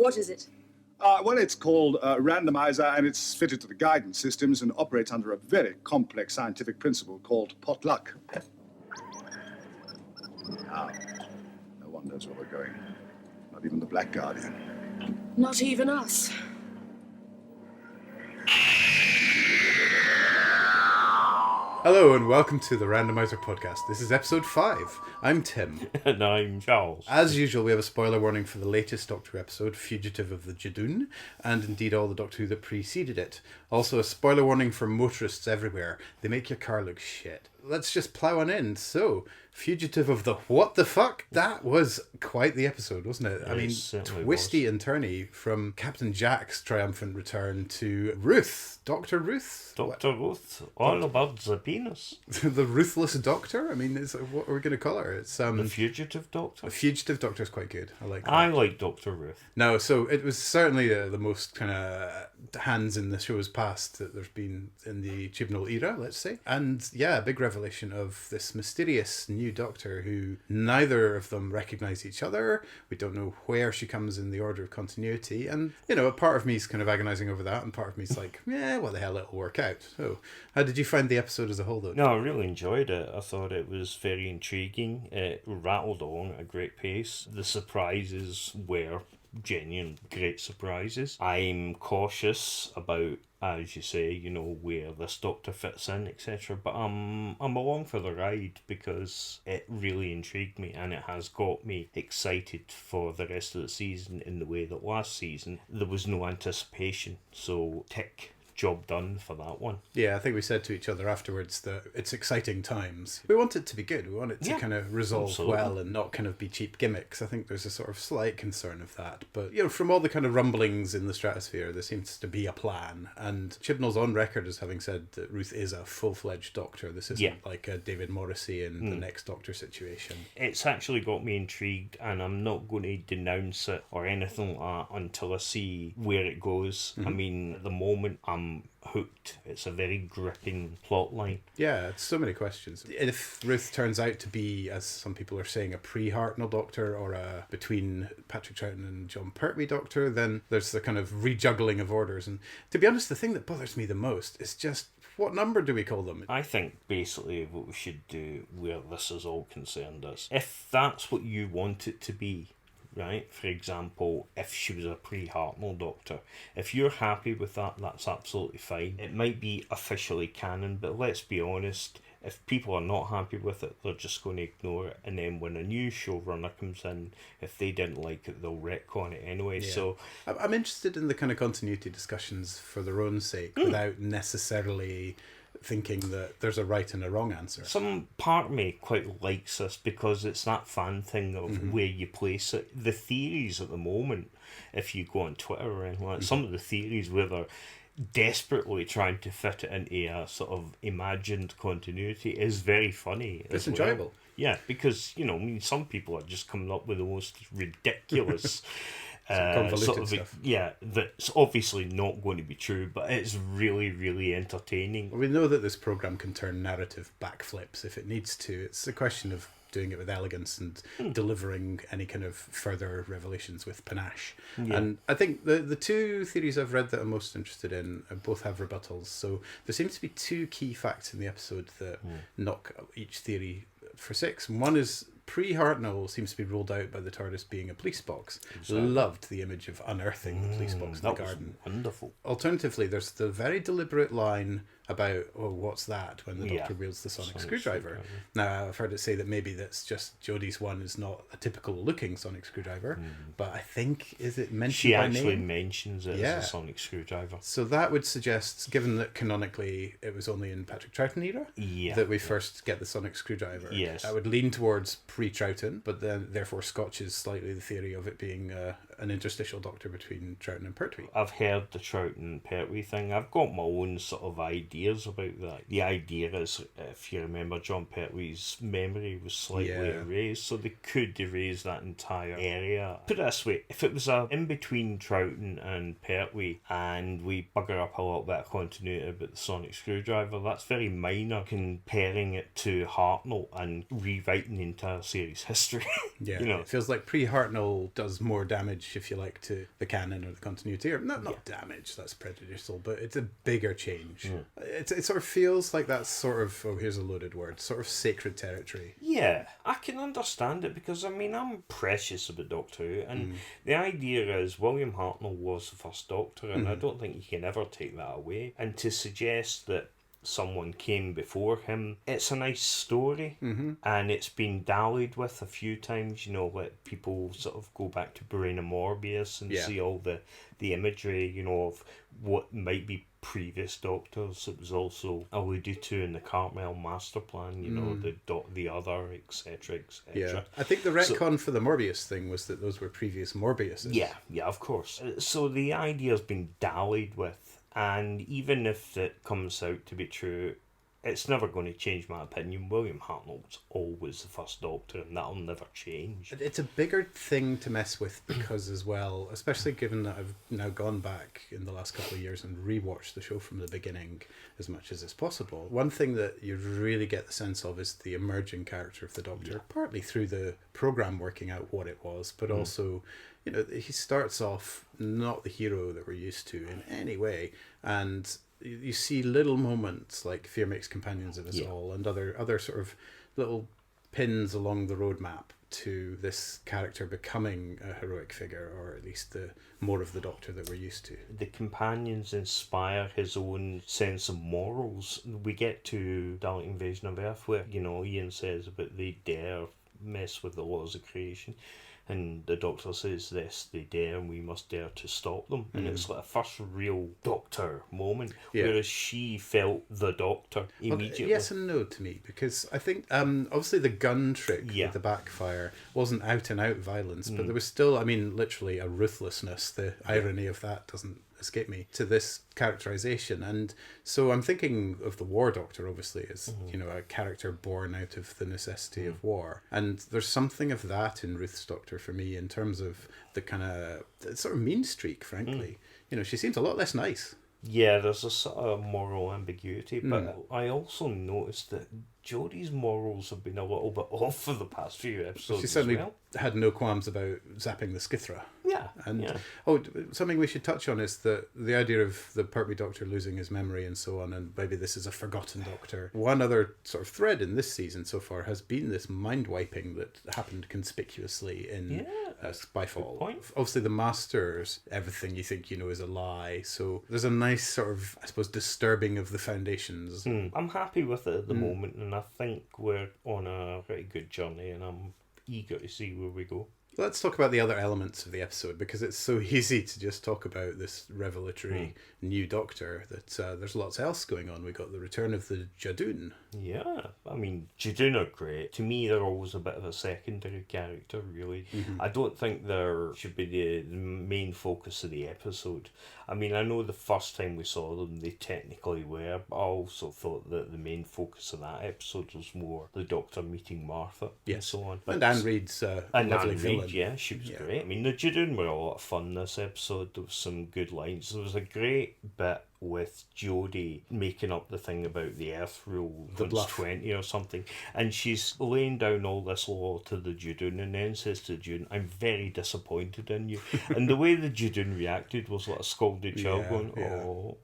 What is it? Well, it's called a randomizer, and it's fitted to the guidance systems and operates under a very complex scientific principle called potluck. Now, no one knows where we're going. Not even the Black Guardian. Not even us. Hello and welcome to the Randomizer Podcast. This is episode 5. I'm Tim. And I'm Charles. As usual, we have a spoiler warning for the latest Doctor Who episode, Fugitive of the Judoon, and indeed all the Doctor Who that preceded it. Also a spoiler warning for motorists everywhere. They make your car look shit. Let's just plow on in. So, Fugitive of the what the fuck? That was quite the episode, wasn't it? I mean, twisty and turny from Captain Jack's triumphant return to Ruth. Dr. Ruth? Dr. Ruth, all about the penis. The ruthless doctor? I mean, what are we going to call her? It's the fugitive doctor. The fugitive doctor is quite good. I like that. I like Dr. Ruth. No, so it was certainly the most kind of hands in the show's past that there's been in the Juvenile era, let's say. And yeah, a big revelation of this mysterious new doctor who neither of them recognise each other. We don't know where she comes in the order of continuity. And, you know, a part of me is kind of agonising over that, and part of me is like, yeah, what the hell, it'll work out. So, how did you find the episode as a whole, though? No, I really enjoyed it. I thought it was very intriguing. It rattled on at a great pace. The surprises were genuine great surprises. I'm cautious about, as you say, you know, where this doctor fits in, etc. But I'm along for the ride because it really intrigued me and it has got me excited for the rest of the season in the way that last season there was no anticipation. So tick. Job done for that one. Yeah, I think we said to each other afterwards that it's exciting times. We want it to be good. We want it to kind of resolve well and not kind of be cheap gimmicks. I think there's a sort of slight concern of that. But, you know, from all the kind of rumblings in the stratosphere, there seems to be a plan. And Chibnall's on record as having said that Ruth is a full-fledged doctor. This isn't like a David Morrissey in the Next Doctor situation. It's actually got me intrigued, and I'm not going to denounce it or anything like that until I see where it goes. I mean, at the moment, I'm hooked. It's a very gripping plot line. Yeah, it's so many questions. If Ruth turns out to be, as some people are saying, a pre-Hartnell doctor or a between Patrick Troughton and John Pertwee doctor, then there's the kind of rejuggling of orders. And to be honest, the thing that bothers me the most is just, what number do we call them? I think basically what we should do where this is all concerned is, if that's what you want it to be, right? For example, if she was a pre-Hartnell doctor, if you're happy with that, that's absolutely fine. It might be officially canon, but let's be honest, if people are not happy with it, they're just going to ignore it. And then when a new showrunner comes in, if they didn't like it, they'll retcon it anyway. Yeah. So I'm interested in the kind of continuity discussions for their own sake, without necessarily thinking that there's a right and a wrong answer. Some part of me quite likes this because it's that fan thing of where you place it. The theories at the moment, if you go on Twitter or anything like some of the theories where they're desperately trying to fit it into a sort of imagined continuity is very funny. It's enjoyable. Yeah, because, you know, I mean, some people are just coming up with the most ridiculous sort of stuff. Yeah, that's obviously not going to be true, but it's really, really entertaining. We know that this programme can turn narrative backflips if it needs to. It's a question of doing it with elegance and delivering any kind of further revelations with panache. Yeah. And I think the two theories I've read that I'm most interested in both have rebuttals. So there seems to be two key facts in the episode that knock each theory for six. One is pre-Hartnell seems to be ruled out by the TARDIS being a police box. Exactly. Loved the image of unearthing the police box in the garden. Wonderful. Alternatively, there's the very deliberate line about, oh, what's that, when the Doctor wields the sonic screwdriver. Now, I've heard it say that maybe that's just Jodie's one is not a typical looking sonic screwdriver, but I think, is it mentioned by name? She actually mentions it as a sonic screwdriver. So that would suggest, given that canonically it was only in Patrick Troughton era that we first get the sonic screwdriver, I would lean towards pre-Troughton, but then therefore scotches slightly the theory of it being an interstitial Doctor between Troughton and Pertwee. I've heard the Troughton Pertwee thing. I've got my own sort of ideas about that. The idea is, if you remember, John Pertwee's memory was slightly erased, so they could erase that entire area. Put it this way, if it was a in between Troughton and Pertwee and we bugger up a little bit of continuity about the sonic screwdriver, that's very minor comparing it to Hartnell and rewriting the entire series history. Yeah, you know, it feels like pre-Hartnell does more damage damage, if you like, to the canon or the continuity, or not damage, that's prejudicial, but it's a bigger change. It sort of feels like that's sort of, oh, here's a loaded word, sort of sacred territory. Yeah, I can understand it because, I mean, I'm precious about Doctor Who, and the idea is William Hartnell was the first Doctor, and I don't think you can ever take that away. And to suggest that someone came before him, it's a nice story, and it's been dallied with a few times, you know, let people sort of go back to Brain Morbius and see all the imagery, you know, of what might be previous Doctors. It was also alluded to in the Cartmel Master Plan, you know, the other, etc., etc. Yeah, I think the retcon for the Morbius thing was that those were previous Morbiuses. Yeah, of course. So the idea has been dallied with, and even if it comes out to be true, it's never going to change my opinion. William Hartnell's always the first Doctor, and that'll never change. It's a bigger thing to mess with because, as well, especially given that I've now gone back in the last couple of years and rewatched the show from the beginning as much as is possible. One thing that you really get the sense of is the emerging character of the Doctor, partly through the programme working out what it was, but also, you know, he starts off not the hero that we're used to in any way, and you see little moments like Fear Makes Companions of Us All and other sort of little pins along the roadmap to this character becoming a heroic figure, or at least the more of the Doctor that we're used to. The companions inspire his own sense of morals. We get to Dalek Invasion of Earth where, you know, Ian says about they dare mess with the laws of creation. And the Doctor says this, they dare and we must dare to stop them. And it's like a first real Doctor moment, whereas she felt the Doctor immediately. Well, yes and no to me, because I think obviously the gun trick with the backfire wasn't out and out violence, but there was still, I mean, literally a ruthlessness. The irony of that doesn't escape me, to this characterization. And so I'm thinking of the War Doctor, obviously, as you know, a character born out of the necessity of war, and there's something of that in Ruth's Doctor for me in terms of the kind of sort of mean streak, frankly. You know, she seems a lot less nice. Yeah, there's a sort of moral ambiguity, but I also noticed that Jodie's morals have been a little bit off for the past few episodes. She certainly had no qualms about zapping the Skithra. Yeah. And oh, something we should touch on is the idea of the Pertwee Doctor losing his memory and so on, and maybe this is a forgotten Doctor. One other sort of thread in this season so far has been this mind wiping that happened conspicuously in Spyfall. Obviously, the Masters, everything you think you know is a lie. So there's a nice sort of, I suppose, disturbing of the foundations. I'm happy with it at the moment, and I think we're on a pretty good journey, and I'm eager to see where we go. Let's talk about the other elements of the episode, because it's so easy to just talk about this revelatory new Doctor that there's lots else going on. We got the return of the Judoon. Yeah, I mean, Judoon are great. To me, they're always a bit of a secondary character, really. I don't think they should be the main focus of the episode. I mean, I know the first time we saw them, they technically were, but I also thought that the main focus of that episode was more the Doctor meeting Martha and so on. And Anne Reid's lovely villain. Yeah, she was great. I mean, the Judoon were a lot of fun this episode. There was some good lines. There was a great bit with Jodie making up the thing about the Earth rule, the 20 or something, and she's laying down all this law to the Judoon, and then says to Judoon, "I'm very disappointed in you." And the way the Judoon reacted was like a scalded child going, "Oh."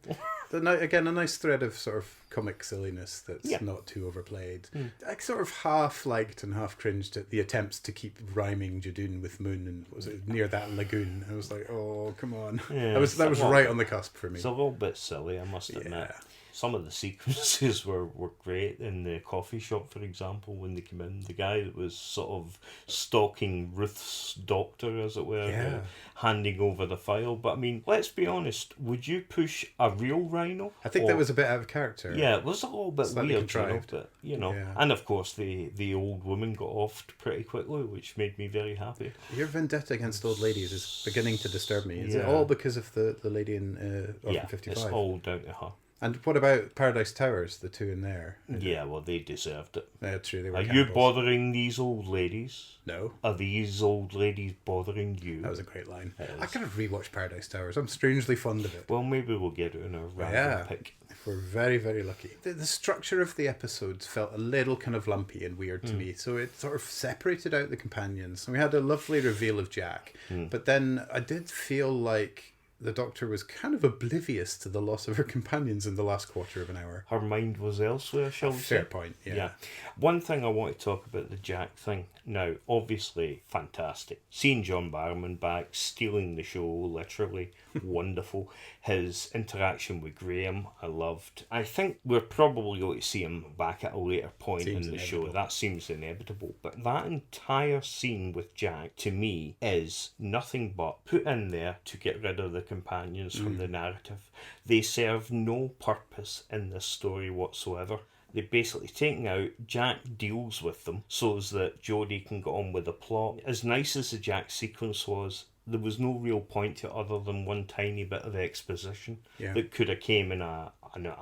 Again, a nice thread of sort of comic silliness that's not too overplayed. I sort of half liked and half cringed at the attempts to keep rhyming Judoon with moon, and was it near that lagoon? I was like, oh, come on. Yeah, that was right on the cusp for me. It's a little bit silly, I must admit. Some of the sequences were great in the coffee shop, for example, when they came in. The guy that was sort of stalking Ruth's Doctor, as it were, handing over the file. But I mean, let's be honest, would you push a real rhino? I think that was a bit out of character. Yeah, it was a little bit slightly weird, contrived. And of course the old woman got offed pretty quickly, which made me very happy. Your vendetta against old ladies is beginning to disturb me. Is it all because of the lady in Orphan 55? It's all down to her. And what about Paradise Towers, the two in there? Yeah, well, they deserved it. True, they were Are you cannibals. bothering these old ladies? No. Are these old ladies bothering you? That was a great line. It I is. could have rewatched Paradise Towers. I'm strangely fond of it. Well, maybe we'll get it in our random pick. If we're very, very lucky. The structure of the episodes felt a little kind of lumpy and weird to me, so it sort of separated out the companions. And we had a lovely reveal of Jack, but then I did feel like the Doctor was kind of oblivious to the loss of her companions in the last quarter of an hour. Her mind was elsewhere, shall we say? Fair point, yeah. One thing I want to talk about the Jack thing. Now, obviously, fantastic. Seeing John Barrowman back, stealing the show, literally, wonderful. His interaction with Graham, I loved. I think we're probably going to see him back at a later point in the show. That seems inevitable. But that entire scene with Jack, to me, is nothing but put in there to get rid of the companions from the narrative. They serve no purpose in this story whatsoever. They're basically taking out, Jack deals with them so as that Jodie can get on with the plot. As nice as the Jack sequence was, there was no real point to it other than one tiny bit of exposition that could have came in a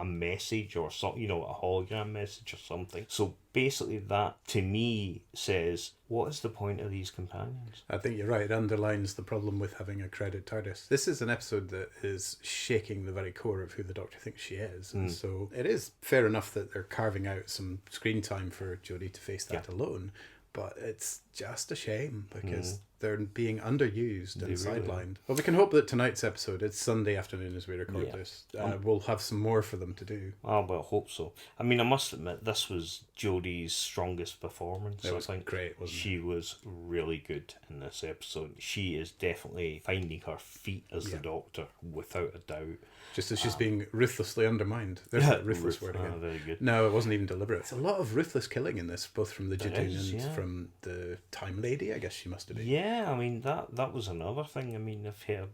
message or something, you know, a hologram message or something. So basically that, to me, says, what is the point of these companions? I think you're right. It underlines the problem with having a crowded TARDIS. This is an episode that is shaking the very core of who the Doctor thinks she is. And so it is fair enough that they're carving out some screen time for Jodie to face that alone. But it's just a shame because they're being underused and sidelined. Well, we can hope that tonight's episode, it's Sunday afternoon as we record this, we'll have some more for them to do. Oh, well, I hope so. I mean, I must admit, this was Jodie's strongest performance. It was I think great, wasn't it? She was really good in this episode. She is definitely finding her feet as the Doctor, without a doubt. Just as she's being ruthlessly undermined. There's that ruthless word again. Very good. No, it wasn't even deliberate. It's a lot of ruthless killing in this, both from the Judoon and from the Time Lady, I guess she must have been. Yeah, I mean, that was another thing. I mean, I've heard,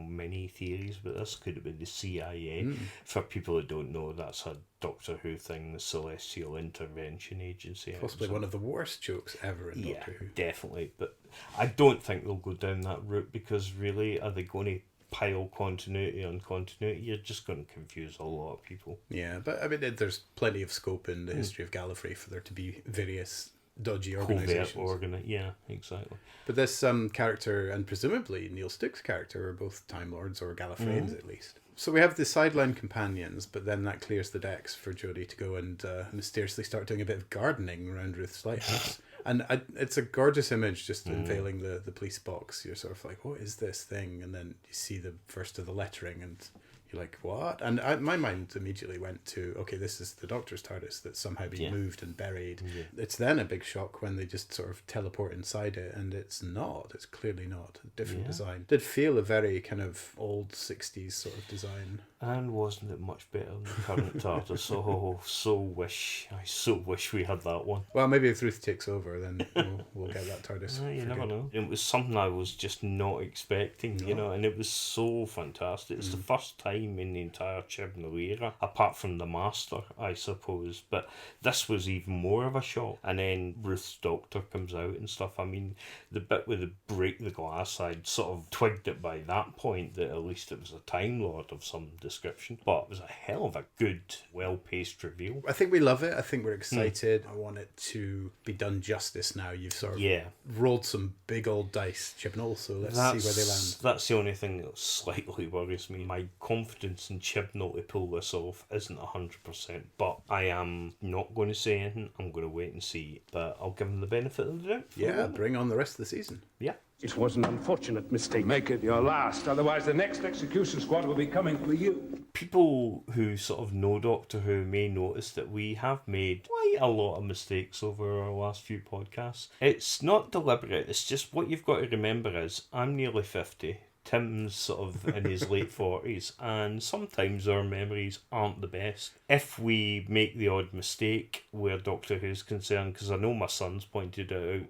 many theories, but this could have been the CIA. For people that don't know, that's a Doctor Who thing, the Celestial Intervention Agency. Possibly one of the worst jokes ever in Doctor Who. Definitely. But I don't think they'll go down that route because really, are they going to pile continuity on continuity? You're just going to confuse a lot of people. Yeah, but I mean, there's plenty of scope in the history of Gallifrey for there to be various dodgy organisations. Yeah, exactly. But this character, and presumably Neil Stick's character, are both Time Lords or Gallifreyans at least. So we have the sideline companions, but then that clears the decks for Jodie to go and mysteriously start doing a bit of gardening around Ruth's lighthouse. And it's a gorgeous image, just unveiling the police box. You're sort of like, what is this thing? And then you see the first of the lettering, and you're like, what? And my mind immediately went to, okay, this is the Doctor's TARDIS that's somehow been moved and buried. Yeah. It's then a big shock when they just sort of teleport inside it, and it's not. It's clearly not. A different design. It did feel a very kind of old 60s sort of design. And wasn't it much better than the current TARDIS? I so wish we had that one. Well, maybe if Ruth takes over, then we'll get that TARDIS. You never know. It was something I was just not expecting, and it was so fantastic. It's the first time in the entire Chibnall era, apart from the Master, I suppose. But this was even more of a shock. And then Ruth's Doctor comes out and stuff. I mean, the bit with the break the glass, I'd sort of twigged it by that point that at least it was a Time Lord of some description. But it was a hell of a good, well-paced reveal. I think we love it. I think we're excited. I want it to be done justice now. You've sort of rolled some big old dice, Chibnall, so let's see where they land. That's the only thing that slightly worries me. My confidence in Chibnall to pull this off isn't 100%, but I am not going to say anything. I'm going to wait and see, but I'll give them the benefit of the doubt. Yeah, bring on the rest of the season. Yeah. It was an unfortunate mistake. Make it your last, otherwise the next execution squad will be coming for you. People who sort of know Doctor Who may notice that we have made quite a lot of mistakes over our last few podcasts. It's not deliberate, it's just what you've got to remember is I'm nearly 50. Tim's sort of in his late 40s, and sometimes our memories aren't the best. If we make the odd mistake where Doctor Who's concerned, because I know my son's pointed it out,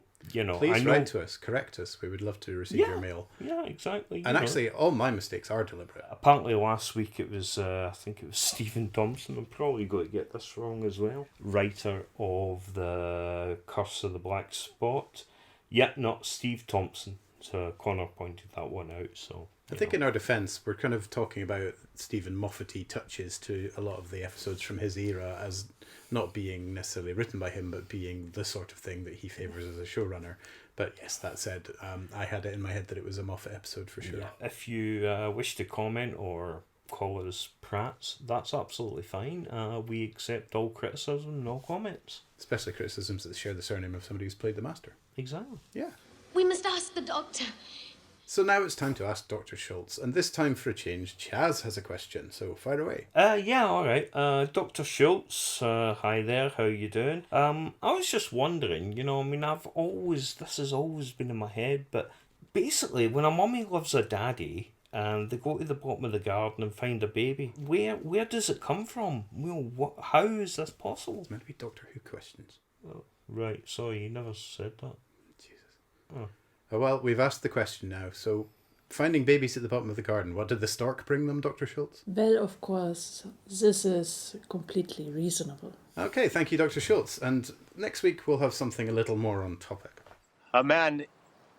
please write to us, correct us. We would love to receive your mail. Yeah, exactly. And actually, all my mistakes are deliberate. Apparently last week it was, I think it was Stephen Thompson, I'm probably going to get this wrong as well, writer of the Curse of the Black Spot. Yeah, not Steve Thompson. So Connor pointed that one out, so I think in our defence, we're kind of talking about Stephen Moffat-y touches to a lot of the episodes from his era as not being necessarily written by him, but being the sort of thing that he favours as a showrunner. But yes, that said, I had it in my head that it was a Moffat episode for sure. Yeah. If you wish to comment or call us prats, that's absolutely fine. We accept all criticism, no comments. Especially criticisms that share the surname of somebody who's played the Master. Exactly. Yeah. We must ask the doctor. So now it's time to ask Dr. Schultz, and this time for a change, Chaz has a question, so fire away. Yeah, all right. Dr. Schultz, hi there, how you doing? I was just wondering, I mean, this has always been in my head, but basically, when a mummy loves a daddy, and they go to the bottom of the garden and find a baby, where does it come from? How is this possible? It's meant to be Doctor Who questions. Oh, right, sorry, you never said that. Jesus. Oh, well, we've asked the question now, so finding babies at the bottom of the garden, what did the stork bring them, Dr. Schultz? Well, of course, this is completely reasonable. Okay, thank you, Dr. Schultz, and next week we'll have something a little more on topic. A man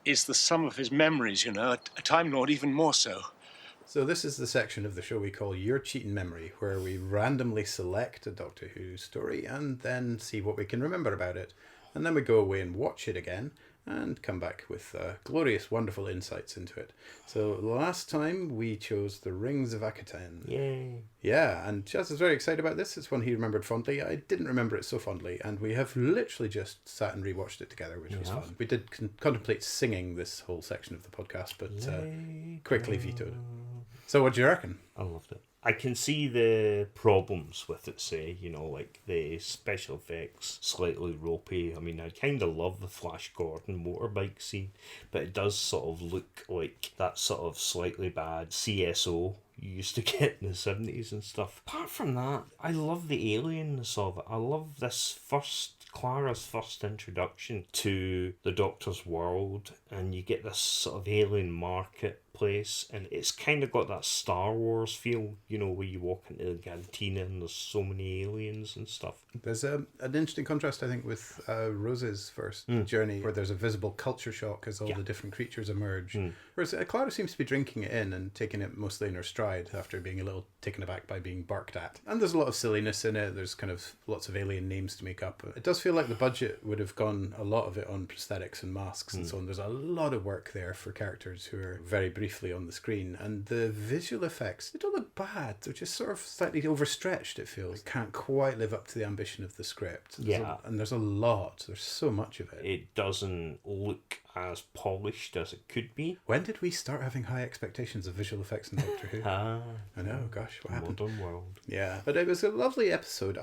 is the sum of his memories, a Time Lord even more so. So this is the section of the show we call Your Cheatin Memory, where we randomly select a Doctor Who story and then see what we can remember about it. And then we go away and watch it again, and come back with glorious, wonderful insights into it. So last time we chose The Rings of Akhaten. Yay. Yeah, and Chaz is very excited about this. It's one he remembered fondly. I didn't remember it so fondly, and we have literally just sat and rewatched it together, which was fun. We did contemplate singing this whole section of the podcast, but quickly vetoed. So what do you reckon? I loved it. I can see the problems with it, say, like the special effects, slightly ropey. I mean, I kind of love the Flash Gordon motorbike scene, but it does sort of look like that sort of slightly bad CSO you used to get in the 70s and stuff. Apart from that, I love the alienness of it. I love this Clara's first introduction to the Doctor's world, and you get this sort of alien marketplace, and it's kind of got that Star Wars feel, where you walk into the cantina and there's so many aliens and stuff. There's an interesting contrast, I think, with Rose's first journey, where there's a visible culture shock as all the different creatures emerge. Whereas Clara seems to be drinking it in and taking it mostly in her stride after being a little taken aback by being barked at. And there's a lot of silliness in it. There's kind of lots of alien names to make up. It does feel like the budget would have gone a lot of it on prosthetics and masks and so on. There's a lot of work there for characters who are very briefly on the screen. And the visual effects, they don't look bad. They're just sort of slightly overstretched, it feels. It can't quite live up to the ambition of the script. There's a lot. There's so much of it. It doesn't look as polished as it could be. When did we start having high expectations of visual effects in Doctor Who? I know, gosh, what happened? Modern world. Yeah, but it was a lovely episode.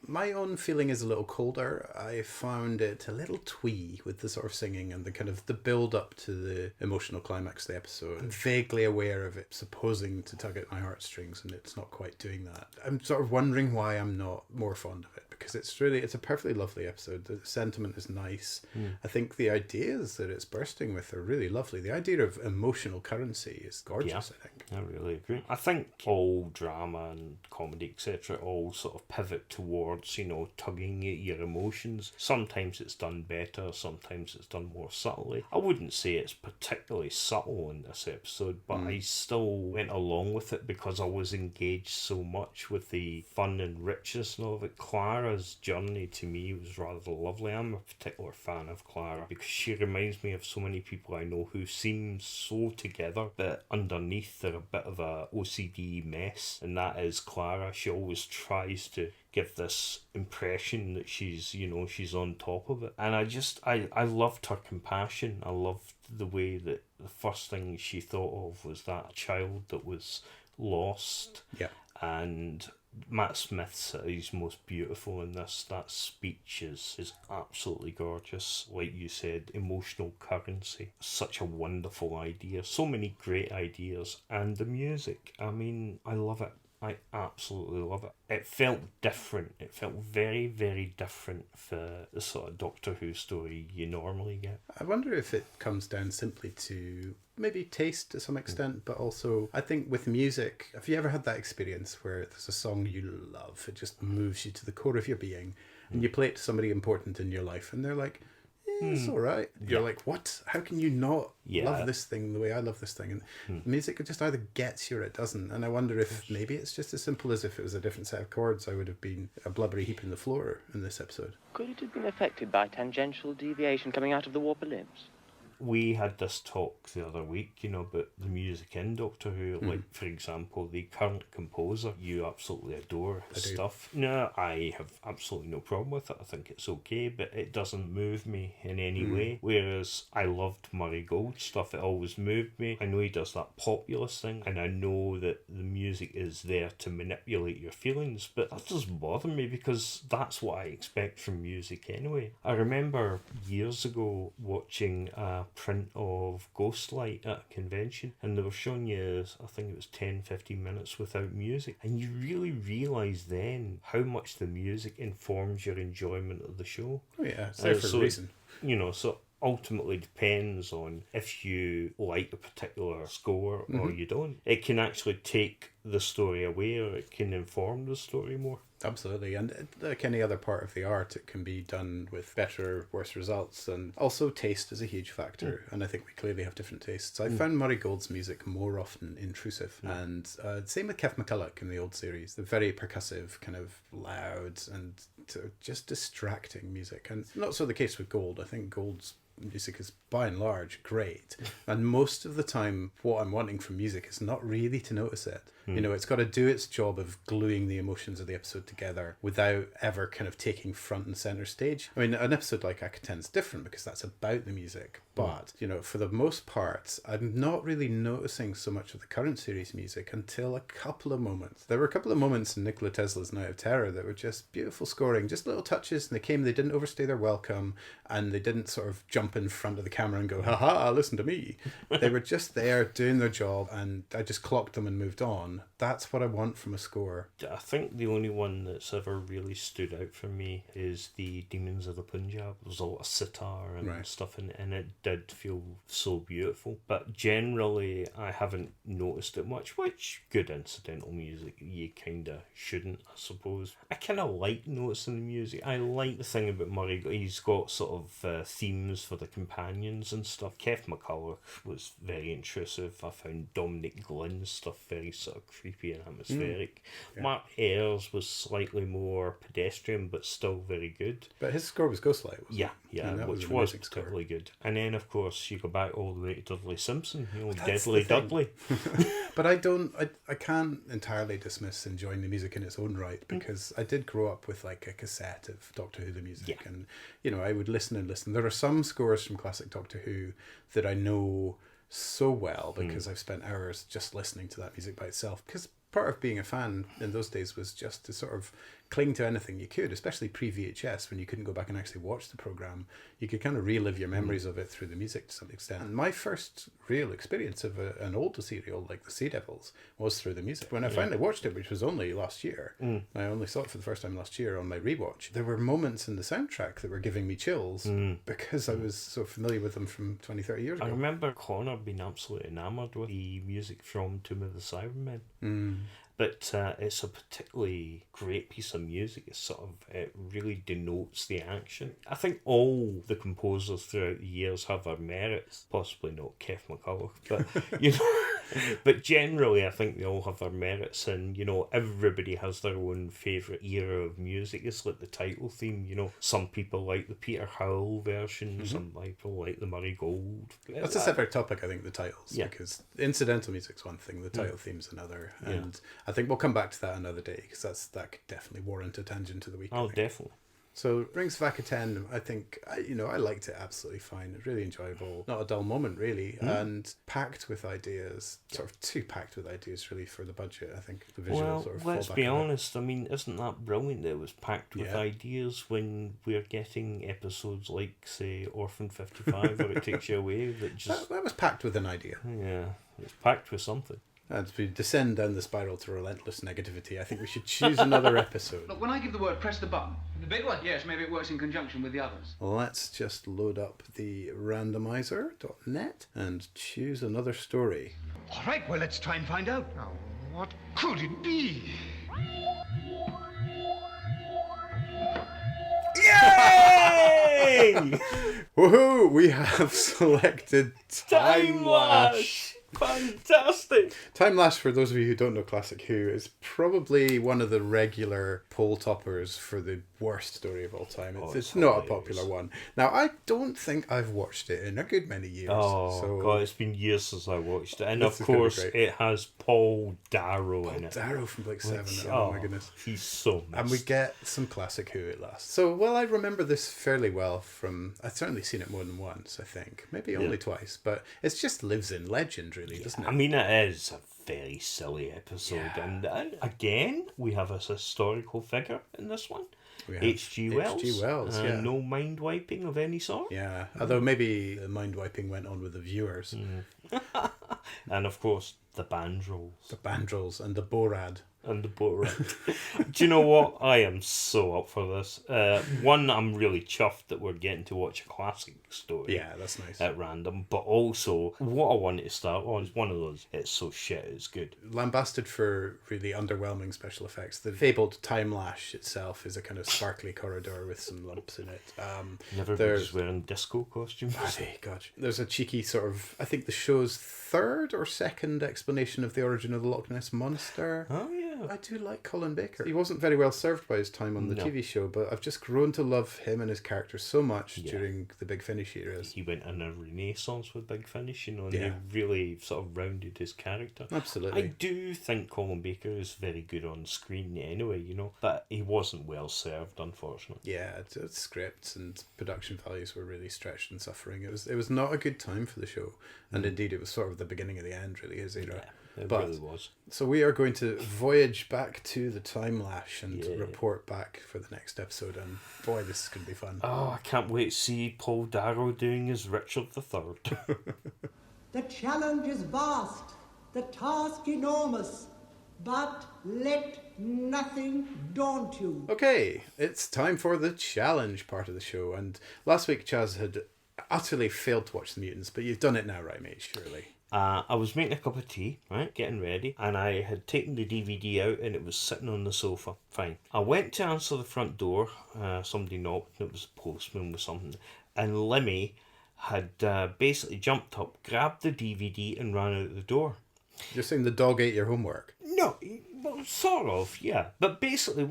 My own feeling is a little colder. I found it a little twee with the sort of singing and the kind of the build up to the emotional climax of the episode. I'm vaguely aware of it supposing to tug at my heartstrings, and it's not quite doing that. I'm sort of wondering why I'm not more fond of it, because it's a perfectly lovely episode. The sentiment is nice. I think the ideas that it's bursting with are really lovely. The idea of emotional currency is gorgeous, I think. I really agree. I think all drama and comedy, etc., all sort of pivot towards, tugging at your emotions. Sometimes it's done better, sometimes it's done more subtly. I wouldn't say it's particularly subtle in this episode, but I still went along with it because I was engaged so much with the fun and richness of it. Clara's journey to me was rather lovely. I'm a particular fan of Clara because she reminds me of so many people I know who seem so together, but underneath they're a bit of a OCD mess, and that is Clara. She always tries to give this impression that she's on top of it, and I loved her compassion. I loved the way that the first thing she thought of was that child that was lost. And Matt Smith's at his most beautiful in this. That speech is absolutely gorgeous. Like you said, emotional currency. Such a wonderful idea. So many great ideas. And the music, I mean, I love it. I absolutely love it. It felt different. It felt very, very different for the sort of Doctor Who story you normally get. I wonder if it comes down simply to maybe taste to some extent, but also I think with music, have you ever had that experience where there's a song you love, it just moves you to the core of your being, and you play it to somebody important in your life, and they're like, it's all right. You're like, what? How can you not love this thing the way I love this thing? And music just either gets you or it doesn't. And I wonder if maybe it's just as simple as if it was a different set of chords, I would have been a blubbery heap in the floor in this episode. Could it have been affected by tangential deviation coming out of the warp ellipse? We had this talk the other week, about the music in Doctor Who. Like, for example, the current composer, you absolutely adore his stuff. No, I have absolutely no problem with it. I think it's okay, but it doesn't move me in any way. Whereas I loved Murray Gold's stuff. It always moved me. I know he does that populist thing, and I know that the music is there to manipulate your feelings, but that doesn't bother me because that's what I expect from music anyway. I remember years ago watching a print of Ghostlight at a convention, and they were showing you, I think it was 10-15 minutes without music, and you really realise then how much the music informs your enjoyment of the show. Oh yeah, it's there for a reason. So ultimately depends on if you like a particular score or you don't. It can actually take the story away, or it can inform the story more. Absolutely, and like any other part of the art, it can be done with better or worse results, and also taste is a huge factor, and I think we clearly have different tastes. I found Murray Gold's music more often intrusive, and same with Kev McCulloch in the old series, the very percussive, kind of loud and just distracting music, and not so the case with Gold. I think Gold's music is by and large great, and most of the time what I'm wanting from music is not really to notice it. It's got to do its job of gluing the emotions of the episode together without ever kind of taking front and center stage. I mean, an episode like Akaten is different because that's about the music, but for the most part I'm not really noticing so much of the current series music until a couple of moments. There were a couple of moments in Nikola Tesla's Night of Terror that were just beautiful scoring, just little touches, and they didn't overstay their welcome, and they didn't sort of jump in front of the camera and go, haha, listen to me. They were just there doing their job, and I just clocked them and moved on. That's what I want from a score. I think the only one that's ever really stood out for me is the Demons of the Punjab. There's a lot of sitar and stuff in it, and it did feel so beautiful. But generally, I haven't noticed it much, which good incidental music, you kind of shouldn't, I suppose. I kind of like noticing the music. I like the thing about Murray. He's got sort of themes for the companions and stuff. Kev McCulloch was very intrusive. I found Dominic Glynn's stuff very sort of creepy and atmospheric. Mark Ayres was slightly more pedestrian, but still very good. But his score was Ghostlight, wasn't it? Which was particularly good. And then, of course, you go back all the way to Dudley Simpson, Deadly Dudley. But I can't entirely dismiss enjoying the music in its own right, because I did grow up with like a cassette of Doctor Who the music, and I would listen and listen. There are some scores from classic Doctor Who that I know so well because I've spent hours just listening to that music by itself, because part of being a fan in those days was just to sort of cling to anything you could, especially pre-VHS when you couldn't go back and actually watch the programme. You could kind of relive your memories of it through the music to some extent. And my first real experience of an older serial like The Sea Devils was through the music. When I finally watched it, which was only last year, I only saw it for the first time last year on my rewatch, there were moments in the soundtrack that were giving me chills because I was so familiar with them from 20-30 years ago. I remember Connor being absolutely enamoured with the music from Tomb of the Cybermen. But it's a particularly great piece of music. It's sort of, it really denotes the action. I think all the composers throughout the years have their merits. Possibly not Kev McCulloch, but but generally I think they all have their merits, and everybody has their own favourite era of music. It's like the title theme. Some people like the Peter Howell version, some people like the Murray Gold. That's a separate topic, I think, the titles, because incidental music's one thing, the title theme's another, and I think we'll come back to that another day, because that could definitely warrant a tangent to the week. Oh, definitely. So Rings of Akaten, I think, I liked it absolutely fine. It's really enjoyable. Not a dull moment, really. And packed with ideas, sort of too packed with ideas, really, for the budget, I think. The visual sort of let's be honest. I mean, isn't that brilliant that it was packed with ideas when we're getting episodes like, say, Orphan 55, where it takes you away? That was packed with an idea. Yeah, it's packed with something. As we descend down the spiral to relentless negativity, I think we should choose another episode. Look, when I give the word, press the button. The big one? Yes, maybe it works in conjunction with the others. Let's just load up the randomizer.net and choose another story. All right, well, let's try and find out. Now, what could it be? Yay! Woohoo! We have selected Time Lash. Fantastic. Time Lash, for those of you who don't know Classic Who, is probably one of the regular poll toppers for the worst story of all time. It's not a popular one. Now, I don't think I've watched it in a good many years. Oh, God, it's been years since I watched it. And of course, it has Paul Darrow in it. Darrow from Blake 7. Oh, my goodness. He's so missed. And we get some Classic Who at last. So, well, I remember this fairly well from... I've certainly seen it more than once, I think. Maybe only twice. But it just lives in legend, really, doesn't it? I mean, it is a very silly episode. And again, we have a historical figure in this one. H.G. Wells. H.G. Wells, yeah. No mind wiping of any sort. Yeah, although maybe the mind wiping went on with the viewers. And of course, the Bandrels. The Bandrels and the Borad. And the Borad. Do you know what? I am so up for this. One, I'm really chuffed that we're getting to watch a classic story. Yeah, that's nice. At random. But also, what I wanted to start on is one of those, it's so shit, it's good. Lambasted for really underwhelming special effects. The fabled Time Lash itself is a kind of sparkly corridor with some lumps in it. Everybody's wearing disco costumes. Gosh. There's a cheeky sort of, I think the show's third or second explanation of the origin of the Loch Ness Monster. Oh, yeah. I do like Colin Baker. He wasn't very well served by his time on the TV show, but I've just grown to love him and his character so much during the Big Finish eras. He went in a renaissance with Big Finish, and he really sort of rounded his character. Absolutely. I do think Colin Baker is very good on screen anyway, but he wasn't well served, unfortunately. Yeah, scripts and production values were really stretched and suffering. It was not a good time for the show, and indeed it was sort of the beginning of the end, really, his era. Yeah. It really was. So we are going to voyage back to the Time Lash and report back for the next episode. And boy, this is going to be fun. Oh, I can't wait to see Paul Darrow doing his Richard III. The challenge is vast, the task enormous, but let nothing daunt you. Okay, it's time for the challenge part of the show. And last week, Chaz had utterly failed to watch The Mutants, but you've done it now, right, mate? Surely. I was making a cup of tea, right, getting ready, and I had taken the DVD out and it was sitting on the sofa. Fine. I went to answer the front door. Somebody knocked and it was a postman with something. And Lemmy had basically jumped up, grabbed the DVD and ran out the door. You're saying the dog ate your homework? No, well, sort of, yeah. But basically,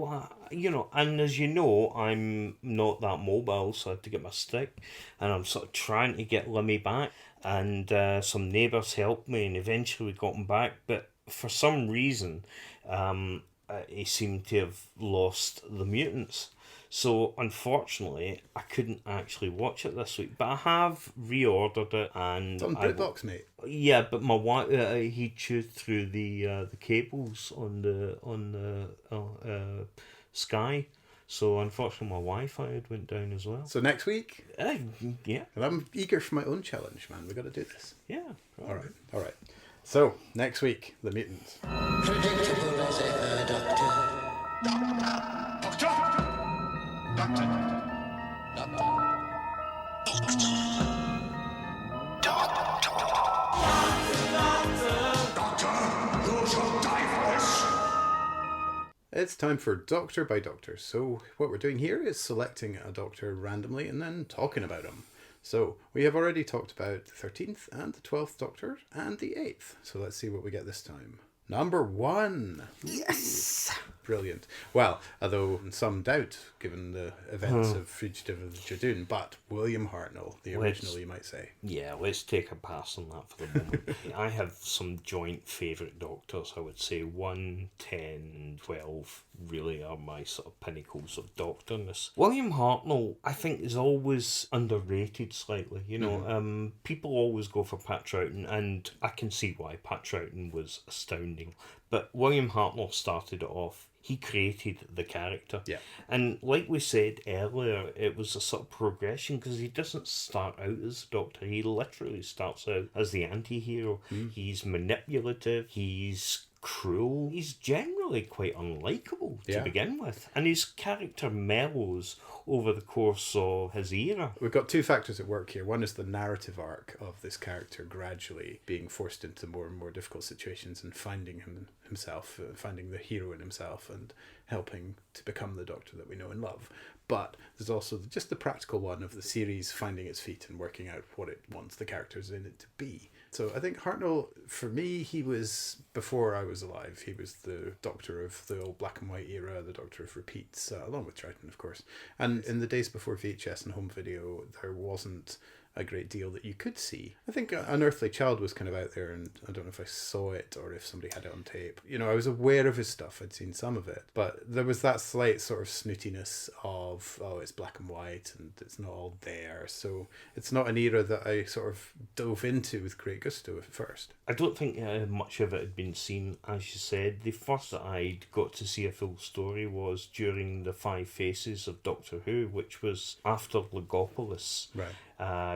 and as you know, I'm not that mobile, so I had to get my stick, and I'm sort of trying to get Lemmy back, and some neighbours helped me, and eventually got him back, but for some reason, he seemed to have lost The Mutants. So, unfortunately, I couldn't actually watch it this week, but I have reordered it, and it's on BritBox, mate. Yeah, but my wife, he chewed through the cables on the Sky, so unfortunately, my Wi-Fi had went down as well. So next week, yeah, and I'm eager for my own challenge, man. We got to do this. Yeah. All right. So next week, The Mutants. Predictable as ever, Doctor. It's time for Doctor by Doctor. So what we're doing here is selecting a doctor randomly and then talking about him. So we have already talked about the 13th and the 12th Doctor and the 8th. So let's see what we get this time. Number 1. Yes! Brilliant. Well, although in some doubt, given the events of Fugitive of Judoon, but William Hartnell, the original, you might say. Yeah, let's take a pass on that for the moment. I have some joint favourite Doctors, I would say 1, 10, 12 really are my sort of pinnacles of Doctorness. William Hartnell, I think, is always underrated slightly. People always go for Pat Troughton, and I can see why. Pat Troughton was astounding. But William Hartnell started it off. He created the character. Yeah. And like we said earlier, it was a sort of progression because he doesn't start out as a doctor. He literally starts out as the anti-hero. He's manipulative. He's cruel. He's generally generally quite unlikable to Yeah. begin with. And his character mellows over the course of his era. We've got two factors at work here. One is the narrative arc of this character gradually being forced into more and more difficult situations and finding himself, finding the hero in himself and helping to become the Doctor that we know and love. But there's also just the practical one of the series finding its feet and working out what it wants the characters in it to be. So I think Hartnell, for me, he was, before I was alive, he was the Doctor of the old black and white era, the Doctor of repeats, along with Triton, of course. And in the days before VHS and home video, there wasn't a great deal that you could see. I think Unearthly Child was kind of out there, and I don't know if I saw it or if somebody had it on tape. You know, I was aware of his stuff, I'd seen some of it, but there was that slight sort of snootiness of, oh, it's black and white and it's not all there. So it's not an era that I sort of dove into with great gusto at first. I don't think much of it had been seen, as you said. The first that I'd got to see a full story was during the 5 Faces of Doctor Who, which was after Legopolis. Right.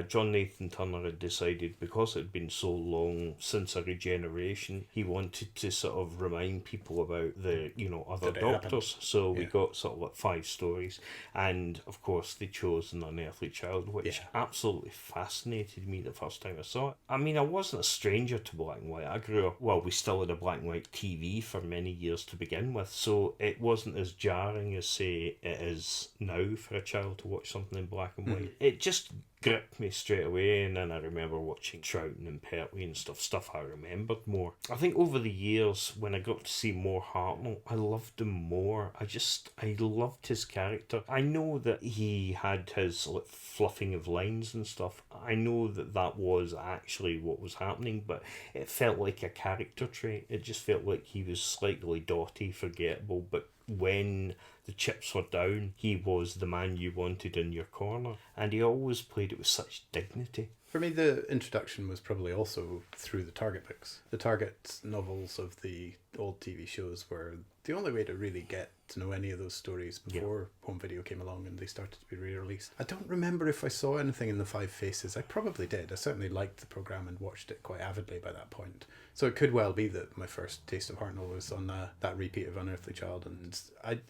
John Nathan Turner had decided, because it had been so long since a regeneration, he wanted to sort of remind people about the, other Doctors. So we got sort of like 5 stories, and of course they chose An Unearthly Child, which absolutely fascinated me the first time I saw it. I mean, I wasn't a stranger to black and white. I grew up, we still had a black and white TV for many years to begin with, so it wasn't as jarring as, say, it is now for a child to watch something in black and white. It just gripped me straight away, and then I remember watching Troughton and Pertwee and stuff I remembered more. I think over the years, when I got to see more Hartnell, I loved him more. I loved his character. I know that he had his fluffing of lines and stuff. I know that was actually what was happening, but it felt like a character trait. It just felt like he was slightly dotty, forgettable, but when the chips were down, he was the man you wanted in your corner, and he always played it with such dignity. For me, the introduction was probably also through the Target books. The Target novels of the old TV shows were the only way to really get to know any of those stories before home video came along and they started to be re-released. I don't remember if I saw anything in the 5 Faces. I probably did. I certainly liked the programme and watched it quite avidly by that point. So it could well be that my first taste of Hartnell was on that repeat of Unearthly Child. And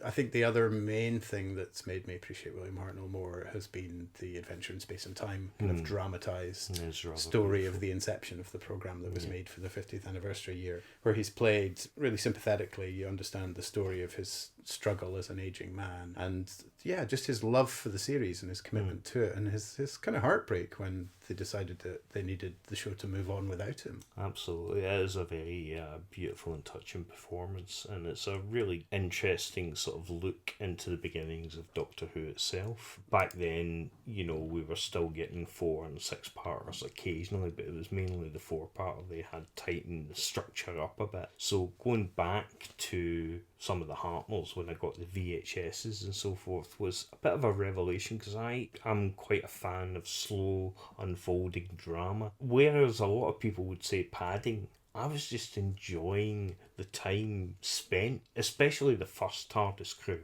I think the other main thing that's made me appreciate William Hartnell more has been the Adventure in Space and Time kind of dramatised story of the inception of the programme that was made for the 50th anniversary year, where he's played really sympathetically. You understand the story of his struggle as an aging man, and just his love for the series and his commitment to it, and his kind of heartbreak when they decided that they needed the show to move on without him. Absolutely. It is a very beautiful and touching performance, and it's a really interesting sort of look into the beginnings of Doctor Who itself. Back then, we were still getting 4 and 6 parters occasionally, but it was mainly the 4-parter. They had tightened the structure up a bit. So going back to some of the Hartnells when I got the VHSs and so forth was a bit of a revelation, because I am quite a fan of slow unfolding drama. Whereas a lot of people would say padding, I was just enjoying the time spent, especially the first TARDIS crew.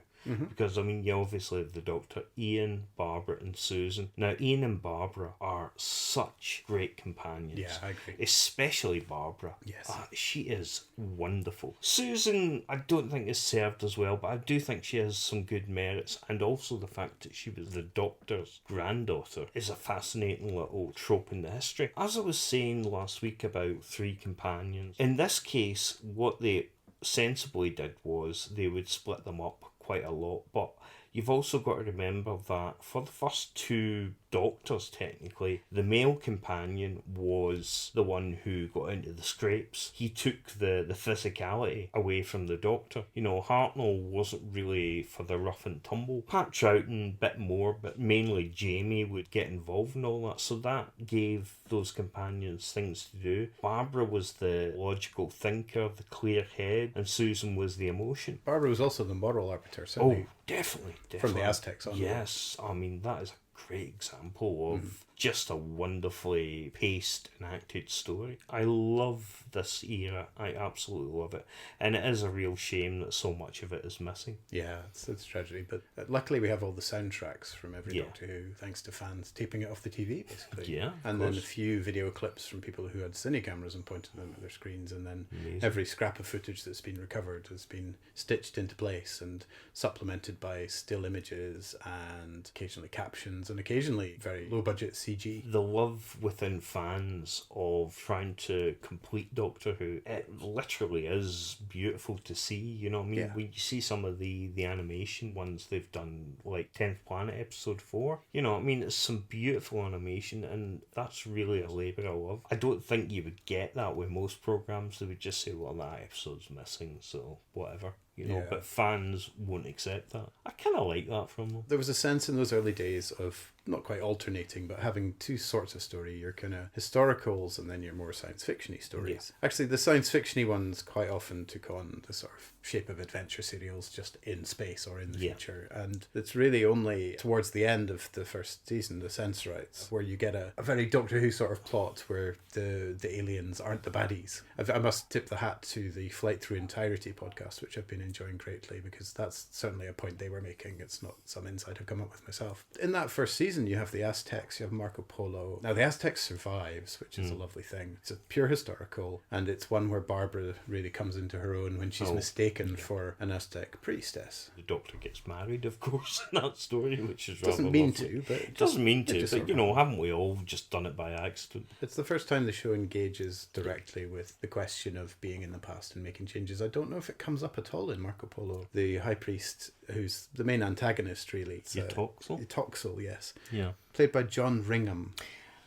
Because, you obviously have the Doctor, Ian, Barbara and Susan. Now, Ian and Barbara are such great companions. Yeah, I agree. Especially Barbara. Yes. She is wonderful. Susan, I don't think is served as well, but I do think she has some good merits. And also the fact that she was the Doctor's granddaughter is a fascinating little trope in the history. As I was saying last week about 3 companions, in this case, what they sensibly did was they would split them up quite a lot, but you've also got to remember that for the first 2 Doctors, technically, the male companion was the one who got into the scrapes. He took the physicality away from the Doctor. Hartnell wasn't really for the rough and tumble. Pat Troughton, a bit more, but mainly Jamie would get involved in all that, so that gave those companions things to do. Barbara was the logical thinker, the clear head, and Susan was the emotion. Barbara was also the moral arbiter, certainly. Oh, definitely. From the Aztecs on. Yes, that is a great example of just a wonderfully paced and acted story. I love this era. I absolutely love it. And it is a real shame that so much of it is missing. Yeah, it's a tragedy. But luckily we have all the soundtracks from every Doctor Who, thanks to fans taping it off the TV, basically. Yeah, and then a few video clips from people who had cine cameras and pointed them at their screens. And then every scrap of footage that's been recovered has been stitched into place and supplemented by still images and occasionally captions and occasionally very low-budget CG. The love within fans of trying to complete Doctor Who, it literally is beautiful to see, you know what I mean? When you see some of the animation ones they've done, like 10th Planet episode 4, you know what I mean? It's some beautiful animation, and that's really a labour of love. I don't think you would get that with most programmes. They would just say, well, that episode's missing, so whatever. You know, but fans won't accept that. I kind of like that from them. There was a sense in those early days of not quite alternating, but having two sorts of story. Your kind of historicals and then your more science fiction-y stories. Yeah. Actually, the science fiction-y ones quite often took on the sort of shape of adventure serials just in space or in the future. And it's really only towards the end of the first season, the Sensorites, where you get a very Doctor Who sort of plot where the aliens aren't the baddies. I must tip the hat to the Flight Through Entirety podcast, which I've been enjoying greatly, because that's certainly a point they were making. It's not some insight I've come up with myself. In that first season, you have the Aztecs, you have Marco Polo. Now, the Aztecs survives, which is a lovely thing. It's a pure historical, and it's one where Barbara really comes into her own when she's mistaken for an Aztec priestess. The Doctor gets married, of course, in that story, which is doesn't rather mean lovely. to, but doesn't mean to, but you know, haven't we all just done it by accident? It's the first time the show engages directly with the question of being in the past and making changes. I don't know if it comes up at all in Marco Polo. The High Priest, who's the main antagonist, really. Toxel, yes. Yeah. Played by John Ringham.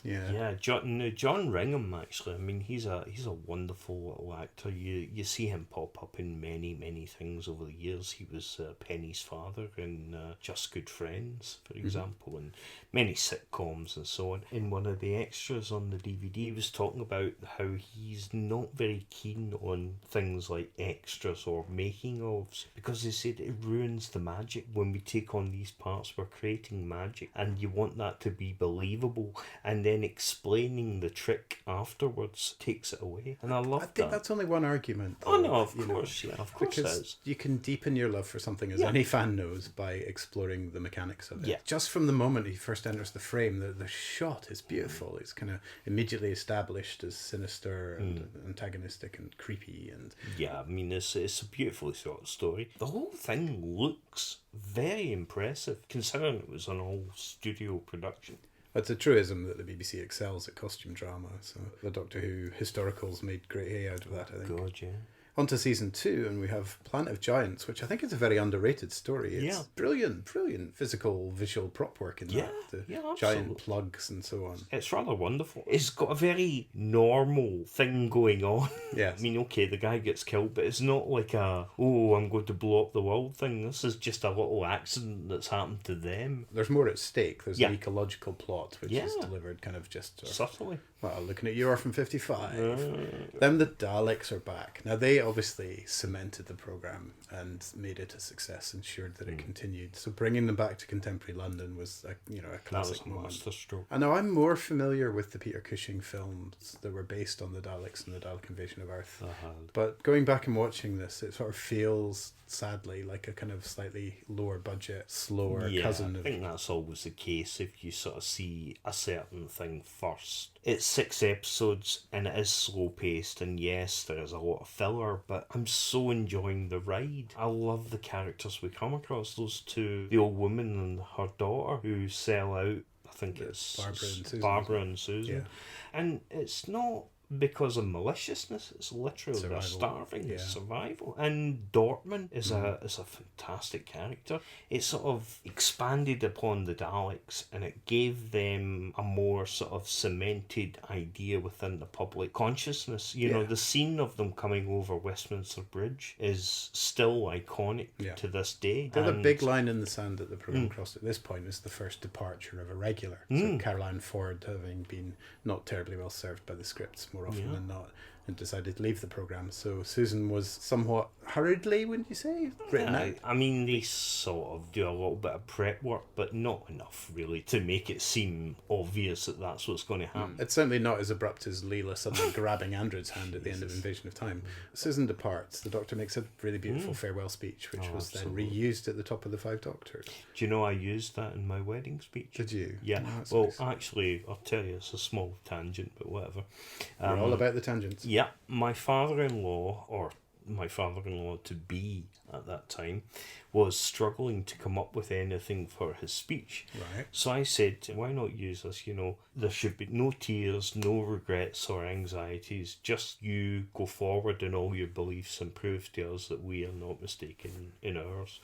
Yeah, John Ringham, actually. I mean, he's a wonderful little actor. You see him pop up in many things over the years. He was Penny's father in Just Good Friends, for example, and many sitcoms and so on. In one of the extras on the DVD, he was talking about how he's not very keen on things like extras or making ofs, because he said it ruins the magic. When we take on these parts, we're creating magic, and you want that to be believable, and then explaining the trick afterwards takes it away. And I think that's only one argument. Oh no, of course because it is. You can deepen your love for something, as any fan knows, by exploring the mechanics of it. Just from the moment he first enters the frame, the shot is beautiful. It's kind of immediately established as sinister and antagonistic and creepy. And I mean, it's a beautifully shot story. The whole thing looks very impressive, considering it was an all studio production. It's a truism that the BBC excels at costume drama, so the Doctor Who historicals made great hay out of that, I think. God, yeah. On to season 2, and we have Planet of Giants, which I think is a very underrated story. It's brilliant physical, visual prop work in that. The giant plugs and so on. It's rather wonderful. It's got a very normal thing going on. Yes. I mean, okay, the guy gets killed, but it's not like I'm going to blow up the world thing. This is just a little accident that's happened to them. There's more at stake. There's an ecological plot, which is delivered kind of just... subtly. Well, looking at you are from 55. Then the Daleks are back. Now, they obviously cemented the programme and made it a success, ensured that it continued. So bringing them back to contemporary London was a classic moment. I know I'm more familiar with the Peter Cushing films that were based on the Daleks and the Dalek invasion of Earth. But going back and watching this, it sort of feels, sadly, like a kind of slightly lower budget, slower cousin of... I think that's always the case if you sort of see a certain thing first. It's 6 episodes and it is slow paced, and yes, there is a lot of filler, but I'm so enjoying the ride. I love the characters we come across. Those two, the old woman and her daughter, who sell out. I think it's Barbara and Susan. Yeah. And it's not because of maliciousness, it's literally they're starving. It's survival. And Dortmund is a fantastic character. It sort of expanded upon the Daleks, and it gave them a more sort of cemented idea within the public consciousness. You know, the scene of them coming over Westminster Bridge is still iconic to this day. The big line in the sand that the programme crossed at this point is the first departure of a regular. So Caroline Ford, having been not terribly well served by the scripts more often than not, and decided to leave the programme. So Susan was somewhat hurriedly, wouldn't you say? Written out. I mean, they sort of do a little bit of prep work, but not enough really to make it seem obvious that that's what's going to happen. It's certainly not as abrupt as Leela suddenly grabbing Andred's hand at the end of Invasion of Time. Susan departs. The Doctor makes a really beautiful farewell speech, which was absolutely. then reused at the top of the Five Doctors. Do you know I used that in my wedding speech? Did you? Yeah. Oh, that's Well, nice. actually, I'll tell you, it's a small tangent, but whatever. We're all about the tangents. Yeah, my father-in-law, or my father-in-law to be at that time, was struggling to come up with anything for his speech. Right. So I said, why not use this? There should be no tears, no regrets or anxieties. Just you go forward in all your beliefs and prove to us that we are not mistaken in ours.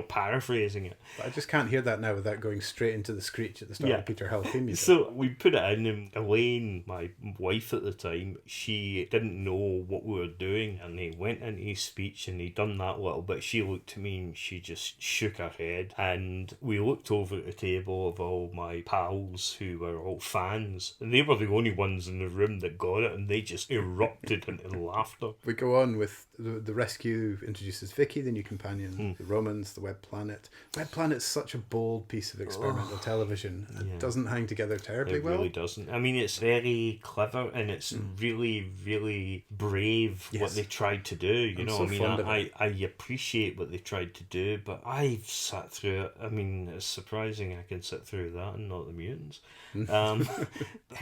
Paraphrasing it. But I just can't hear that now without going straight into the screech at the start of Peter Hell theme music. So we put it in, and Elaine, my wife at the time, she didn't know what we were doing, and he went into his speech and he done that little bit. She looked at me and she just shook her head, and we looked over at the table of all my pals who were all fans, and they were the only ones in the room that got it, and they just erupted into laughter. We go on with the rescue introduces Vicky, the new companion, the Romans, the Web Planet. Web Planet's such a bold piece of experimental television. It doesn't hang together terribly well. It really doesn't. I mean, it's very clever, and it's really, really brave what they tried to do. I appreciate what they tried to do, but I've sat through it. I mean, it's surprising I can sit through that and not the Mutants.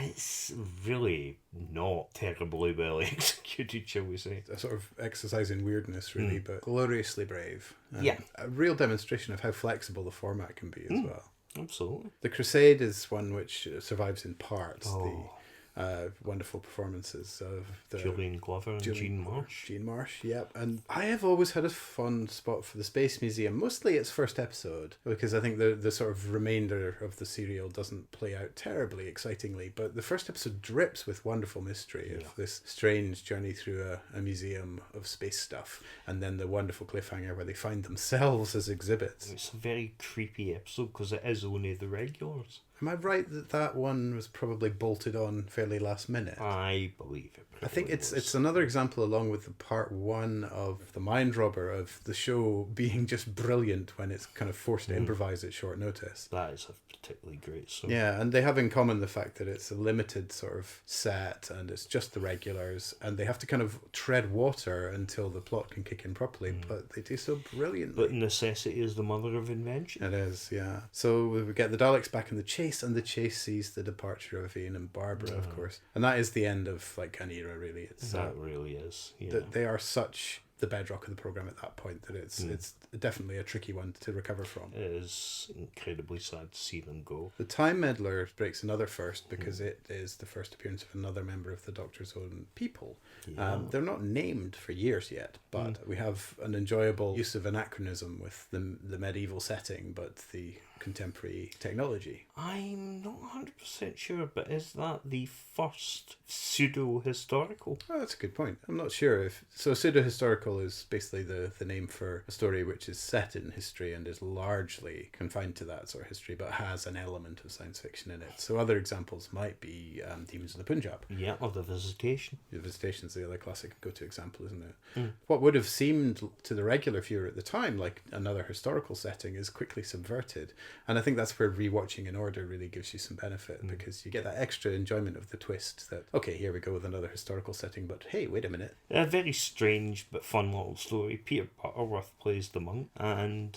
It's really not terribly well executed, shall we say. A sort of exercise in weirdness, really, but gloriously brave. Yeah. A real demonstration of how flexible the format can be as well. Absolutely. The Crusade is one which survives in parts. The wonderful performances of the Julian Glover and Jean Marsh. Jean Marsh, yep. And I have always had a fond spot for the Space Museum, mostly its first episode, because I think the sort of remainder of the serial doesn't play out terribly excitingly, but the first episode drips with wonderful mystery of this strange journey through a museum of space stuff, and then the wonderful cliffhanger where they find themselves as exhibits. It's a very creepy episode because it is only the regulars. Am I right that one was probably bolted on fairly last minute? I believe it. I think it's another example, along with the part one of The Mind Robber, of the show being just brilliant when it's kind of forced to improvise at short notice. That is a particularly great show. Yeah, and they have in common the fact that it's a limited sort of set and it's just the regulars, and they have to kind of tread water until the plot can kick in properly, but they do so brilliantly. But necessity is the mother of invention. It is, yeah. So we get the Daleks back in the chase, and the chase sees the departure of Ian and Barbara, of course. And that is the end of like an era, really. It's that really is. Yeah. That they are such the bedrock of the program at that point that it's definitely a tricky one to recover from. It is incredibly sad to see them go. The Time Meddler breaks another first because it is the first appearance of another member of the Doctor's own people. Yeah. They're not named for years yet, but we have an enjoyable use of anachronism with the medieval setting, but the contemporary technology. I'm not 100% sure, but is that the first pseudo-historical? Oh, that's a good point. I'm not sure if... So pseudo-historical is basically the name for a story which is set in history and is largely confined to that sort of history, but has an element of science fiction in it. So other examples might be Demons of the Punjab. Yeah, or The Visitation. The Visitation's the other classic go-to example, isn't it? What would have seemed to the regular viewer at the time like another historical setting is quickly subverted. And I think that's where rewatching in order really gives you some benefit, because you get that extra enjoyment of the twist that, okay, here we go with another historical setting, but hey, wait a minute. A very strange but fun little story. Peter Butterworth plays the monk and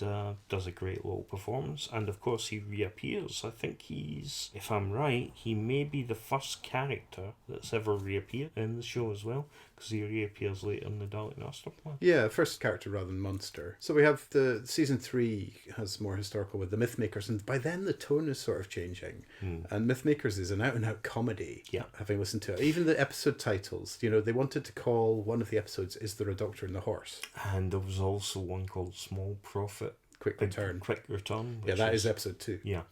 does a great little performance. And of course he reappears. I think he's, if I'm right, he may be the first character that's ever reappeared in the show as well, because he reappears later in the Dalek Master Plan. Yeah, first character rather than monster. So we have the season 3 has more historical with the Mythmakers, and by then the tone is sort of changing. And Mythmakers is an out-and-out comedy. Yeah. Having listened to it, even the episode titles, they wanted to call one of the episodes "Is There a Doctor in the Horse?" And there was also one called Small Prophet. Quick Return. Quick Return. Yeah, that is episode 2. Yeah.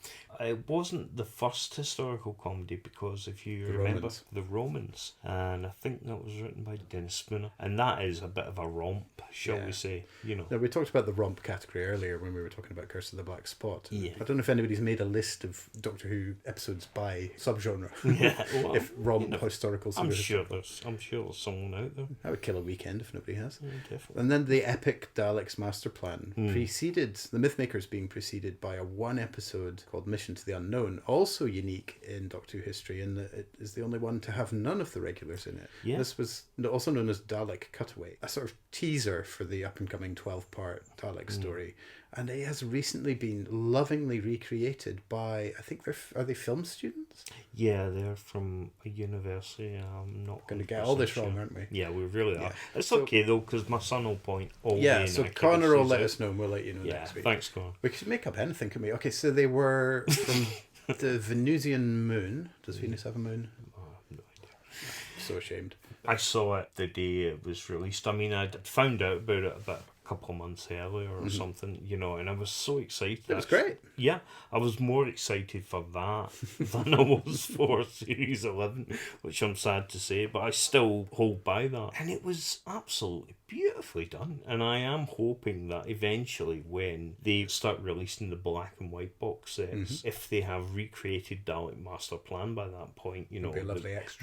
It wasn't the first historical comedy because if you remember The Romans, and I think that was written by Dennis Spooner, and that is a bit of a romp, shall we say, you know. Now, we talked about the romp category earlier when we were talking about Curse of the Black Spot. Yeah. I don't know if anybody's made a list of Doctor Who episodes by subgenre. Yeah, well, if romp, historical, I'm sure there's someone out there. That would kill a weekend if nobody has. Yeah, definitely. And then the epic Daleks master plan preceded, the Mythmakers being preceded by a 1-episode called Mission to the Unknown, also unique in Doctor Who history in that it is the only one to have none of the regulars in it. Yeah. This was also known as Dalek Cutaway, a sort of teaser for the up-and-coming 12-part Dalek story. And it has recently been lovingly recreated by, I think are they film students? Yeah, they're from a university. I'm not going to get all this wrong, aren't we? Yeah, we really are. Yeah. It's okay though, because my son will point all the so Connor will let us know and we'll let you know next week. Thanks, Connor. We could make up anything, can we? Okay, so they were from the Venusian moon. Does Venus have a moon? No idea. So ashamed. I saw it the day it was released. I mean, I found out about it about a couple of months earlier or something, you know, and I was so excited. It was great. Yeah, I was more excited for that than I was for Series 11, which I'm sad to say, but I still hold by that. And it was absolutely beautifully done. And I am hoping that eventually when they start releasing the black and white box sets, if they have recreated Dalek Master Plan by that point, you know,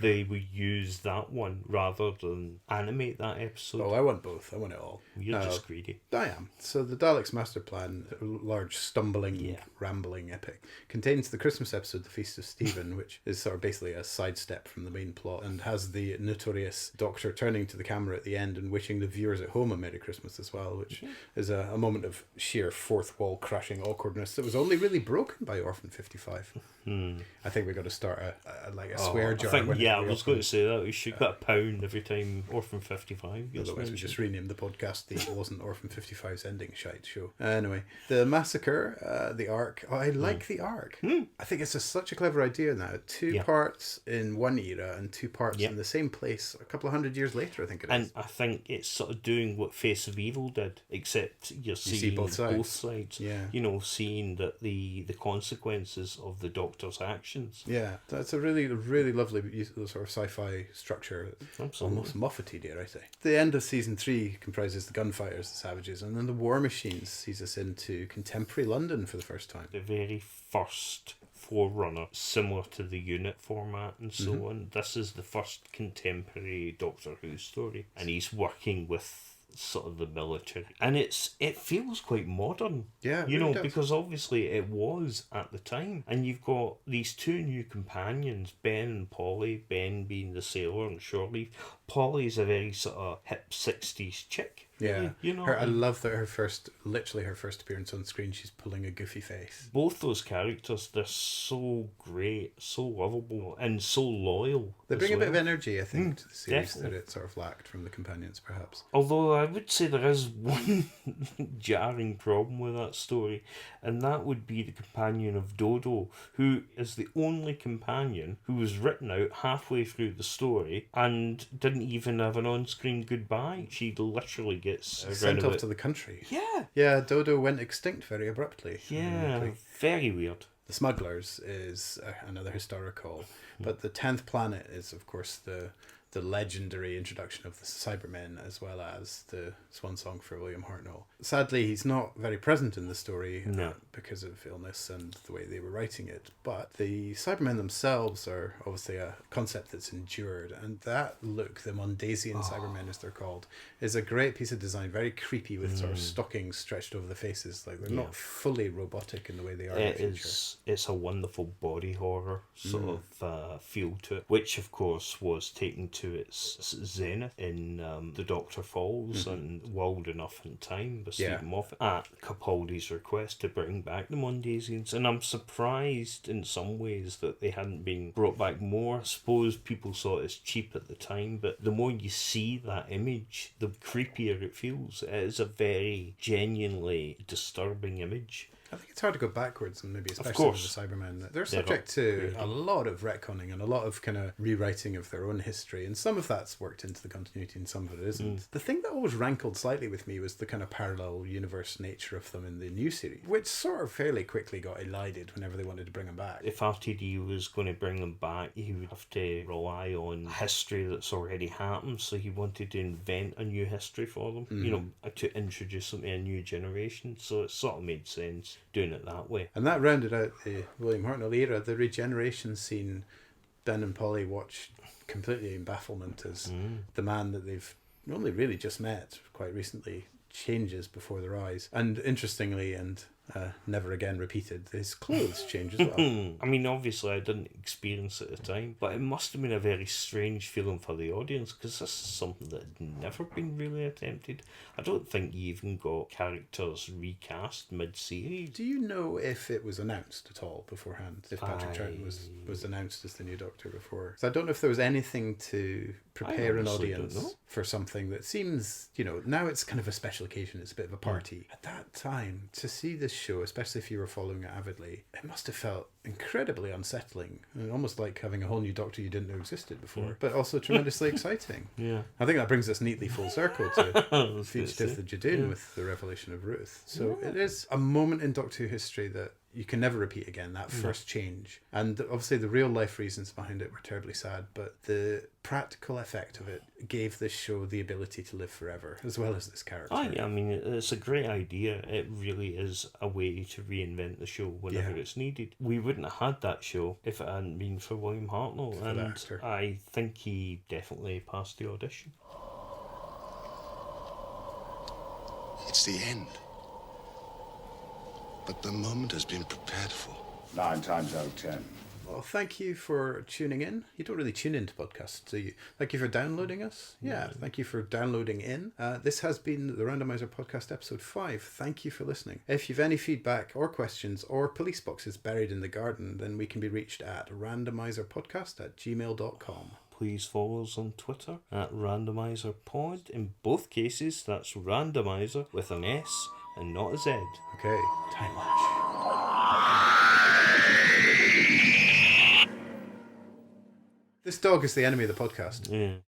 they would use that one rather than animate that episode. Oh, I want both. I want it all. You're just greedy. I am. So the Daleks Master Plan, a large stumbling, rambling epic, contains the Christmas episode, The Feast of Stephen, which is sort of basically a sidestep from the main plot and has the notorious Doctor turning to the camera at the end and wishing the viewers at home a Merry Christmas as well, which is a moment of sheer fourth wall crashing awkwardness that was only really broken by Orphan 55. I think we got to start a swear jar. I was going to say that we should get £1 every time Orphan 55 gets Otherwise, we just rename the podcast the Wasn't Orphan 55's Ending Shite Show. Anyway, the massacre, the arc. Oh, I like the arc. I think it's such a clever idea now. 2 parts in one era and 2 parts in the same place a couple of 100 years later, I think it is. And I think it's sort of doing what Face of Evil did, except you're seeing both sides. Yeah. You know, seeing that the consequences of the Doctor's actions. Yeah, that's a really, really lovely sort of sci-fi structure. Absolutely. Almost Moffat-y, dare I say. The end of season 3 comprises the gunfighters, the savages, and then the war machines sees us into contemporary London for the first time. The very first forerunner, similar to the unit format and so on. This is the first contemporary Doctor Who story, and he's working with sort of the military, and it feels quite modern, you know, because obviously it was at the time. And you've got these 2 new companions, Ben and Polly, Ben being the sailor and Shoreleaf. Polly's a very sort of hip 60s chick. Yeah, you know, I love that her first appearance on screen, she's pulling a goofy face. Both those characters, they're so great, so lovable, and so loyal. They bring a bit of energy, I think, to the series definitely. that it sort of lacked from the companions, perhaps. Although I would say there is one jarring problem with that story, and that would be the companion of Dodo, who is the only companion who was written out halfway through the story and didn't even have an on-screen goodbye. She literally gets sent off to the country. Yeah, Dodo went extinct very abruptly. Yeah, very weird. The Smugglers is another historical, but the 10th Planet is, of course, the legendary introduction of the Cybermen, as well as the swan song for William Hartnell. Sadly, he's not very present in the story because of illness and the way they were writing it, but the Cybermen themselves are obviously a concept that's endured, and that look, the Mondasian Cybermen as they're called, is a great piece of design, very creepy with sort of stockings stretched over the faces, like they're not fully robotic in the way they are in the future. It's a wonderful body horror sort of feel to it, which of course was taken to its zenith in The Doctor Falls and Wild Enough in Time by Stephen Moffat at Capaldi's request to bring back the Mondasians. And I'm surprised in some ways that they hadn't been brought back more. I suppose people saw it as cheap at the time, but the more you see that image, the creepier it feels. It is a very genuinely disturbing image. I think it's hard to go backwards, and maybe especially with the Cybermen. They're subject to a lot of retconning and a lot of kind of rewriting of their own history, and some of that's worked into the continuity and some of it isn't. The thing that always rankled slightly with me was the kind of parallel universe nature of them in the new series, which sort of fairly quickly got elided whenever they wanted to bring them back. If RTD was going to bring them back, he would have to rely on history that's already happened, so he wanted to invent a new history for them, you know, to introduce them to a new generation, so it sort of made sense doing it that way. And that rounded out the William Hartnell era. The regeneration scene, Dan and Polly watch completely in bafflement as the man that they've only really just met quite recently changes before their eyes. And interestingly, and never again repeated, his clothes change as well. I mean, obviously I didn't experience it at the time, but it must have been a very strange feeling for the audience, because this is something that had never been really attempted. I don't think you even got characters recast mid-series. Do you know if it was announced at all beforehand? If Patrick Troughton was announced as the new Doctor before? So I don't know if there was anything to prepare an audience for something that seems, you know, now it's kind of a special occasion, it's a bit of a party. At that time, to see this show, especially if you were following it avidly, it must have felt incredibly unsettling and almost like having a whole new Doctor you didn't know existed before, but also tremendously exciting. Yeah, I think that brings us neatly full circle to Fugitive the Judoon with the revelation of Ruth. So it is a moment in Doctor Who history that you can never repeat again, that first change. And obviously the real life reasons behind it were terribly sad, but the practical effect of it gave this show the ability to live forever, as well as this character. I mean, it's a great idea. It really is a way to reinvent the show whenever it's needed. We wouldn't have had that show if it hadn't been for William Hartnell, and I think he definitely passed the audition. It's the end. But the moment has been prepared for. 9 times out of 10. Well, thank you for tuning in. You don't really tune into podcasts, do you? Thank you for downloading us. Yeah, thank you for downloading in. This has been the Randomizer Podcast episode 5. Thank you for listening. If you've any feedback or questions or police boxes buried in the garden, then we can be reached at randomizerpodcast@gmail.com. Please follow us on Twitter at randomizerpod. In both cases, that's randomizer with an S and not a Z. Okay, time lash. This dog is the enemy of the podcast. Yeah.